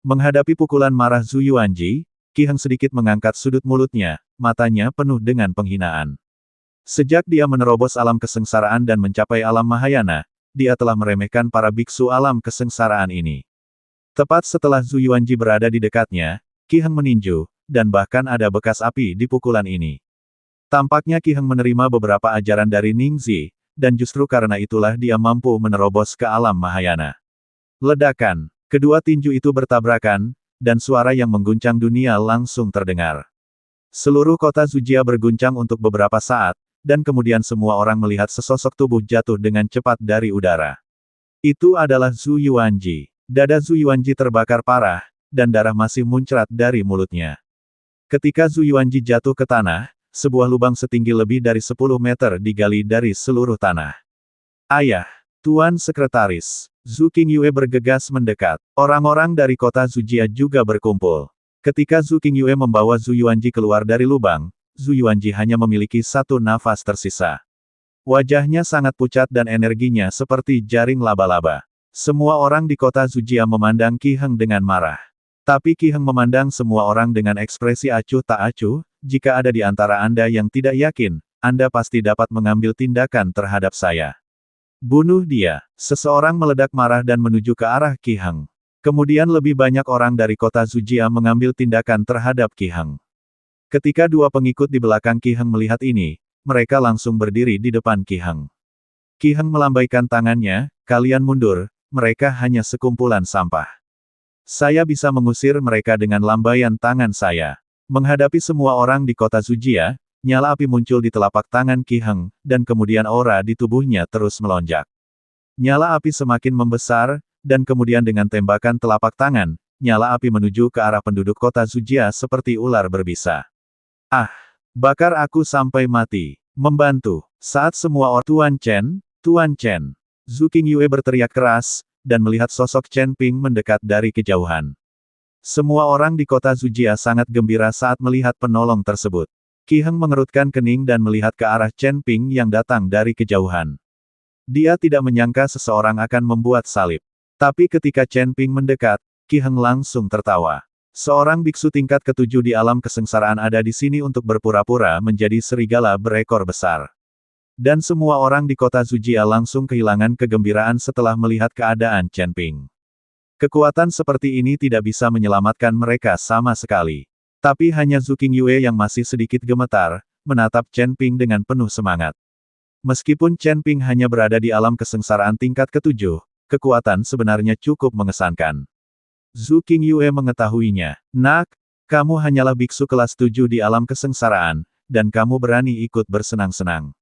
Menghadapi pukulan marah Zhu Yuanji, Qi Heng sedikit mengangkat sudut mulutnya, matanya penuh dengan penghinaan. Sejak dia menerobos alam kesengsaraan dan mencapai alam Mahayana, dia telah meremehkan para biksu alam kesengsaraan ini. Tepat setelah Zhu Yuanji berada di dekatnya, Qi Heng meninju, dan bahkan ada bekas api di pukulan ini. Tampaknya Qi Heng menerima beberapa ajaran dari Ningxi, dan justru karena itulah dia mampu menerobos ke alam Mahayana. Ledakan, kedua tinju itu bertabrakan, dan suara yang mengguncang dunia langsung terdengar. Seluruh kota Zujia berguncang untuk beberapa saat, dan kemudian semua orang melihat sesosok tubuh jatuh dengan cepat dari udara. Itu adalah Zhu Yuanji. Dada Zhu Yuanji terbakar parah, dan darah masih muncrat dari mulutnya. Ketika Zhu Yuanji jatuh ke tanah, sebuah lubang setinggi lebih dari 10 meter digali dari seluruh tanah. Ayah, Tuan Sekretaris, Zhu Qingyue bergegas mendekat. Orang-orang dari kota Zujia juga berkumpul. Ketika Zhu Qingyue membawa Zhu Yuanji keluar dari lubang, Zhu Yuanji hanya memiliki satu nafas tersisa. Wajahnya sangat pucat dan energinya seperti jaring laba-laba. Semua orang di kota Zujia memandang Qi Heng dengan marah. Tapi Qi Heng memandang semua orang dengan ekspresi acuh tak acuh. Jika ada di antara Anda yang tidak yakin, Anda pasti dapat mengambil tindakan terhadap saya. Bunuh dia. Seseorang meledak marah dan menuju ke arah Qi Heng. Kemudian lebih banyak orang dari kota Zujia mengambil tindakan terhadap Qi Heng. Ketika dua pengikut di belakang Qi Heng melihat ini, mereka langsung berdiri di depan Qi Heng. Qi Heng melambaikan tangannya, kalian mundur, mereka hanya sekumpulan sampah. Saya bisa mengusir mereka dengan lambaian tangan saya. Menghadapi semua orang di kota Zujia, nyala api muncul di telapak tangan Qi Heng, dan kemudian aura di tubuhnya terus melonjak. Nyala api semakin membesar, dan kemudian dengan tembakan telapak tangan, nyala api menuju ke arah penduduk kota Zujia seperti ular berbisa. Ah! Bakar aku sampai mati. Membantu. Saat semua orang Tuan Chen. Zhu Qingyue berteriak keras, dan melihat sosok Chen Ping mendekat dari kejauhan. Semua orang di kota Zujia sangat gembira saat melihat penolong tersebut. Qi Heng mengerutkan kening dan melihat ke arah Chen Ping yang datang dari kejauhan. Dia tidak menyangka seseorang akan membuat salib. Tapi ketika Chen Ping mendekat, Qi Heng langsung tertawa. Seorang biksu tingkat ketujuh di alam kesengsaraan ada di sini untuk berpura-pura menjadi serigala berekor besar. Dan semua orang di kota Zujia langsung kehilangan kegembiraan setelah melihat keadaan Chen Ping. Kekuatan seperti ini tidak bisa menyelamatkan mereka sama sekali. Tapi hanya Zhu Qingyue yang masih sedikit gemetar, menatap Chen Ping dengan penuh semangat. Meskipun Chen Ping hanya berada di alam kesengsaraan tingkat ketujuh, kekuatan sebenarnya cukup mengesankan. Zhu Qingyue mengetahuinya. Nak, kamu hanyalah biksu kelas 7 di alam kesengsaraan, dan kamu berani ikut bersenang-senang.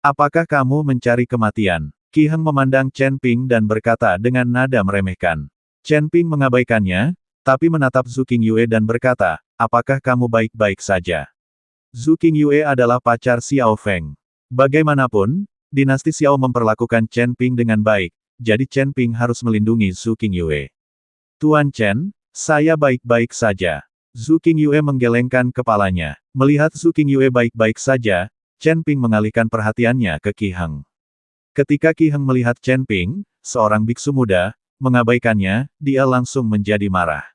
Apakah kamu mencari kematian? Qi Heng memandang Chen Ping dan berkata dengan nada meremehkan. Chen Ping mengabaikannya, tapi menatap Zhu Qingyue dan berkata, apakah kamu baik-baik saja? Zhu Qingyue adalah pacar Xiao Feng. Bagaimanapun, dinasti Xiao memperlakukan Chen Ping dengan baik, jadi Chen Ping harus melindungi Zhu Qingyue. Tuan Chen, saya baik-baik saja. Zhu Qingyue menggelengkan kepalanya. Melihat Zhu Qingyue baik-baik saja, Chen Ping mengalihkan perhatiannya ke Qi Heng. Ketika Qi Heng melihat Chen Ping, seorang biksu muda, mengabaikannya, dia langsung menjadi marah.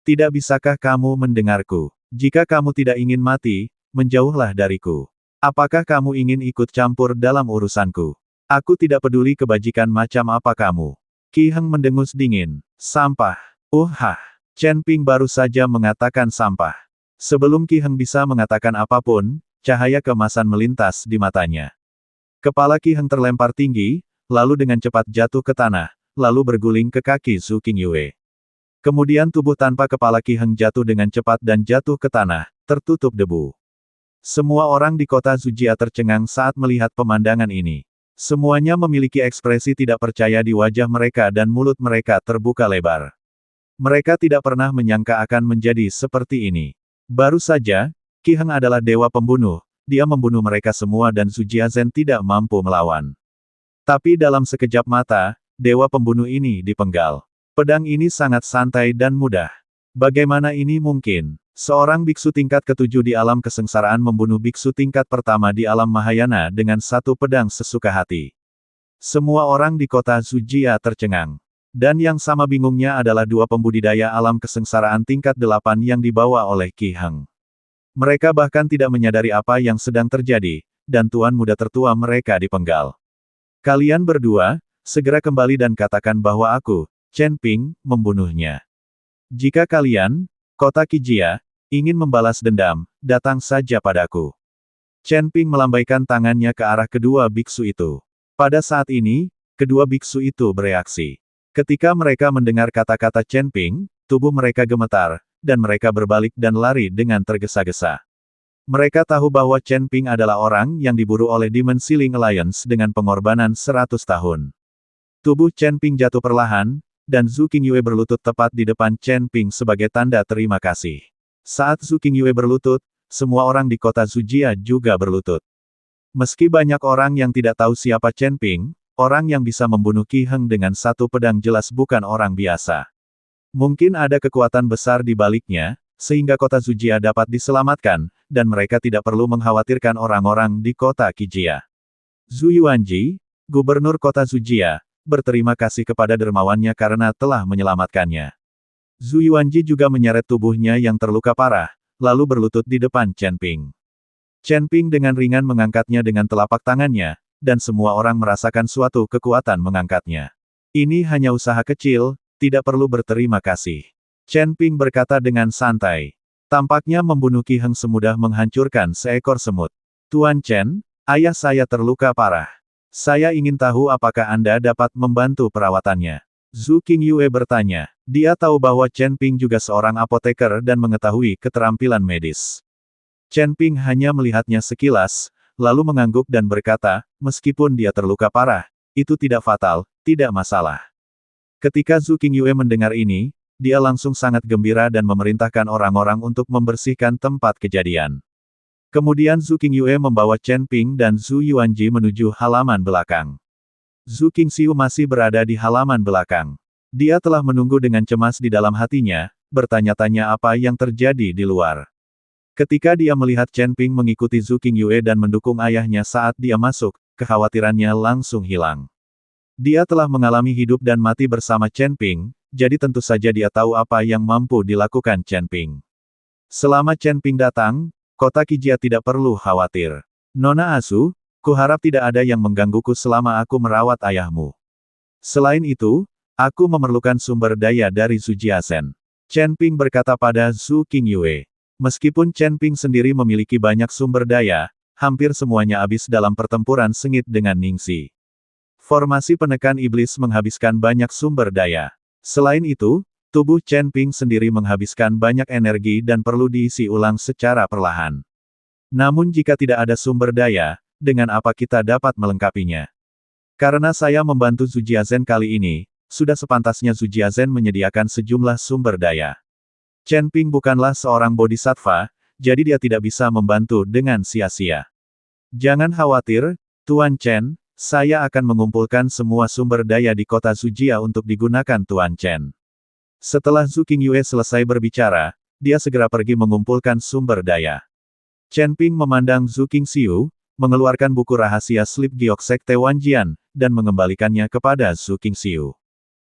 Tidak bisakah kamu mendengarku? Jika kamu tidak ingin mati, menjauhlah dariku. Apakah kamu ingin ikut campur dalam urusanku? Aku tidak peduli kebajikan macam apa kamu. Qi Heng mendengus dingin. Sampah. Chen Ping baru saja mengatakan sampah. Sebelum Qi Heng bisa mengatakan apapun, cahaya keemasan melintas di matanya. Kepala Qi Heng terlempar tinggi, lalu dengan cepat jatuh ke tanah, lalu berguling ke kaki Zhu Qingyue. Kemudian tubuh tanpa kepala Qi Heng jatuh dengan cepat dan jatuh ke tanah, tertutup debu. Semua orang di kota Zujia tercengang saat melihat pemandangan ini. Semuanya memiliki ekspresi tidak percaya di wajah mereka dan mulut mereka terbuka lebar. Mereka tidak pernah menyangka akan menjadi seperti ini. Baru saja, Qi Heng adalah dewa pembunuh, dia membunuh mereka semua dan Zujia Zhen tidak mampu melawan. Tapi dalam sekejap mata, dewa pembunuh ini dipenggal. Pedang ini sangat santai dan mudah. Bagaimana ini mungkin? Seorang biksu tingkat ketujuh di alam kesengsaraan membunuh biksu tingkat pertama di alam Mahayana dengan satu pedang sesuka hati. Semua orang di kota Zujia tercengang. Dan yang sama bingungnya adalah dua pembudidaya alam kesengsaraan tingkat 8 yang dibawa oleh Ki Heng. Mereka bahkan tidak menyadari apa yang sedang terjadi, dan tuan muda tertua mereka dipenggal. Kalian berdua, segera kembali dan katakan bahwa aku, Chen Ping, membunuhnya. Jika kalian, kota Qijia, ingin membalas dendam, datang saja padaku. Chen Ping melambaikan tangannya ke arah kedua biksu itu. Pada saat ini, kedua biksu itu bereaksi. Ketika mereka mendengar kata-kata Chen Ping, tubuh mereka gemetar, dan mereka berbalik dan lari dengan tergesa-gesa. Mereka tahu bahwa Chen Ping adalah orang yang diburu oleh Demon Sealing Alliance dengan pengorbanan 100 tahun. Tubuh Chen Ping jatuh perlahan, dan Zhu Qingyue berlutut tepat di depan Chen Ping sebagai tanda terima kasih. Saat Zhu Qingyue berlutut, semua orang di kota Zujia juga berlutut. Meski banyak orang yang tidak tahu siapa Chen Ping, orang yang bisa membunuh Ki Heng dengan satu pedang jelas bukan orang biasa. Mungkin ada kekuatan besar di baliknya, sehingga kota Zujia dapat diselamatkan, dan mereka tidak perlu mengkhawatirkan orang-orang di kota Qijia. Zhu Yuanji, gubernur kota Zujia, berterima kasih kepada dermawannya karena telah menyelamatkannya. Zhu Yuanji juga menyeret tubuhnya yang terluka parah, lalu berlutut di depan Chen Ping. Chen Ping dengan ringan mengangkatnya dengan telapak tangannya, dan semua orang merasakan suatu kekuatan mengangkatnya. Ini hanya usaha kecil, tidak perlu berterima kasih. Chen Ping berkata dengan santai. Tampaknya membunuh Ki Heng semudah menghancurkan seekor semut. Tuan Chen, ayah saya terluka parah. Saya ingin tahu apakah Anda dapat membantu perawatannya. Zhu Qingyue bertanya. Dia tahu bahwa Chen Ping juga seorang apoteker dan mengetahui keterampilan medis. Chen Ping hanya melihatnya sekilas, lalu mengangguk dan berkata, meskipun dia terluka parah, itu tidak fatal, tidak masalah. Ketika Zhu Qingyue mendengar ini, dia langsung sangat gembira dan memerintahkan orang-orang untuk membersihkan tempat kejadian. Kemudian Zhu Qingyue membawa Chen Ping dan Zhu Yuanji menuju halaman belakang. Zhu Qingxiu masih berada di halaman belakang. Dia telah menunggu dengan cemas di dalam hatinya, bertanya-tanya apa yang terjadi di luar. Ketika dia melihat Chen Ping mengikuti Zhu Qingyue dan mendukung ayahnya saat dia masuk, kekhawatirannya langsung hilang. Dia telah mengalami hidup dan mati bersama Chen Ping, jadi tentu saja dia tahu apa yang mampu dilakukan Chen Ping. Selama Chen Ping datang, kota Qijia tidak perlu khawatir. Nona Asu, kuharap tidak ada yang menggangguku selama aku merawat ayahmu. Selain itu, aku memerlukan sumber daya dari Zujiazen. Chen Ping berkata pada Zhu Qingyue. Meskipun Chen Ping sendiri memiliki banyak sumber daya, hampir semuanya habis dalam pertempuran sengit dengan Ningxi. Formasi penekan iblis menghabiskan banyak sumber daya. Selain itu, tubuh Chen Ping sendiri menghabiskan banyak energi dan perlu diisi ulang secara perlahan. Namun jika tidak ada sumber daya, dengan apa kita dapat melengkapinya? Karena saya membantu Zujiazen kali ini, sudah sepantasnya Zujiazen menyediakan sejumlah sumber daya. Chen Ping bukanlah seorang bodhisattva, jadi dia tidak bisa membantu dengan sia-sia. Jangan khawatir, Tuan Chen, saya akan mengumpulkan semua sumber daya di kota Zujia untuk digunakan Tuan Chen. Setelah Zhu Qingyue selesai berbicara, dia segera pergi mengumpulkan sumber daya. Chen Ping memandang Zhu Qingxiu, mengeluarkan buku rahasia Slip Giok Sekte Wanjian, dan mengembalikannya kepada Zhu Qingxiu.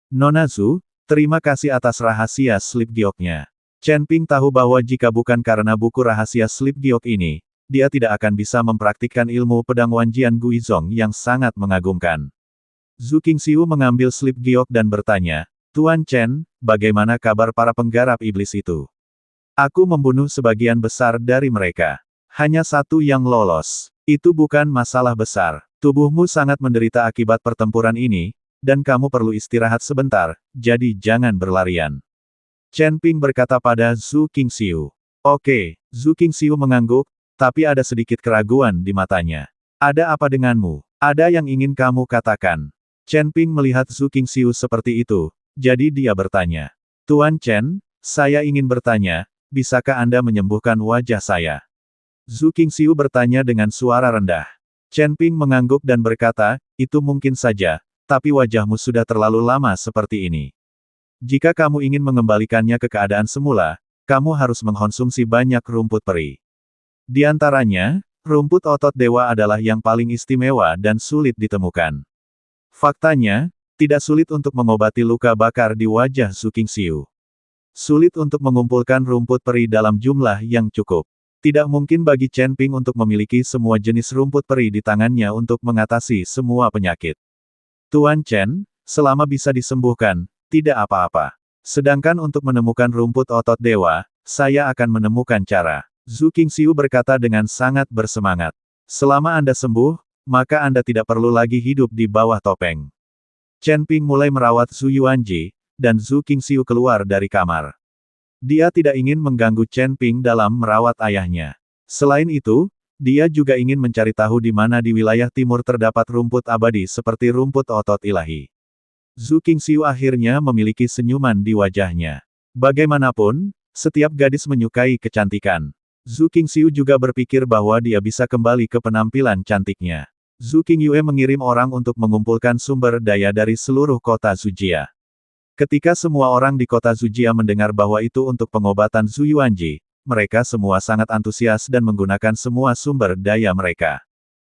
Nona Zhu, terima kasih atas rahasia Slip Gioknya. Chen Ping tahu bahwa jika bukan karena buku rahasia Slip Giok ini, dia tidak akan bisa mempraktikkan ilmu pedang Wanjian Guizong yang sangat mengagumkan. Zhu Qingxiu mengambil Slip Giok dan bertanya, Tuan Chen, bagaimana kabar para penggarap iblis itu? Aku membunuh sebagian besar dari mereka. Hanya satu yang lolos. Itu bukan masalah besar. Tubuhmu sangat menderita akibat pertempuran ini, dan kamu perlu istirahat sebentar, jadi jangan berlarian. Chen Ping berkata pada Zhu Qingxiu. Oke, Zhu Qingxiu mengangguk, tapi ada sedikit keraguan di matanya. Ada apa denganmu? Ada yang ingin kamu katakan? Chen Ping melihat Zhu Qingxiu seperti itu, jadi dia bertanya. Tuan Chen, saya ingin bertanya, bisakah Anda menyembuhkan wajah saya? Zhu Qingxiu bertanya dengan suara rendah. Chen Ping mengangguk dan berkata, itu mungkin saja, tapi wajahmu sudah terlalu lama seperti ini. Jika kamu ingin mengembalikannya ke keadaan semula, kamu harus mengkonsumsi banyak rumput peri. Di antaranya, rumput otot dewa adalah yang paling istimewa dan sulit ditemukan. Faktanya, Tidak sulit untuk mengobati luka bakar di wajah Zhu Qingxiu. Sulit untuk mengumpulkan rumput peri dalam jumlah yang cukup. Tidak mungkin bagi Chen Ping untuk memiliki semua jenis rumput peri di tangannya untuk mengatasi semua penyakit. Tuan Chen, selama bisa disembuhkan, tidak apa-apa. Sedangkan untuk menemukan rumput otot dewa, saya akan menemukan cara. Zhu Qingxiu berkata dengan sangat bersemangat. Selama Anda sembuh, maka Anda tidak perlu lagi hidup di bawah topeng. Chen Ping mulai merawat Zhu Yuanji, dan Zhu Qingxiu keluar dari kamar. Dia tidak ingin mengganggu Chen Ping dalam merawat ayahnya. Selain itu, dia juga ingin mencari tahu di mana di wilayah timur terdapat rumput abadi seperti rumput otot ilahi. Zhu Qingxiu akhirnya memiliki senyuman di wajahnya. Bagaimanapun, setiap gadis menyukai kecantikan. Zhu Qingxiu juga berpikir bahwa dia bisa kembali ke penampilan cantiknya. Zhu Qingyue mengirim orang untuk mengumpulkan sumber daya dari seluruh kota Zujia. Ketika semua orang di kota Zujia mendengar bahwa itu untuk pengobatan Zhu Yuanji, mereka semua sangat antusias dan menggunakan semua sumber daya mereka.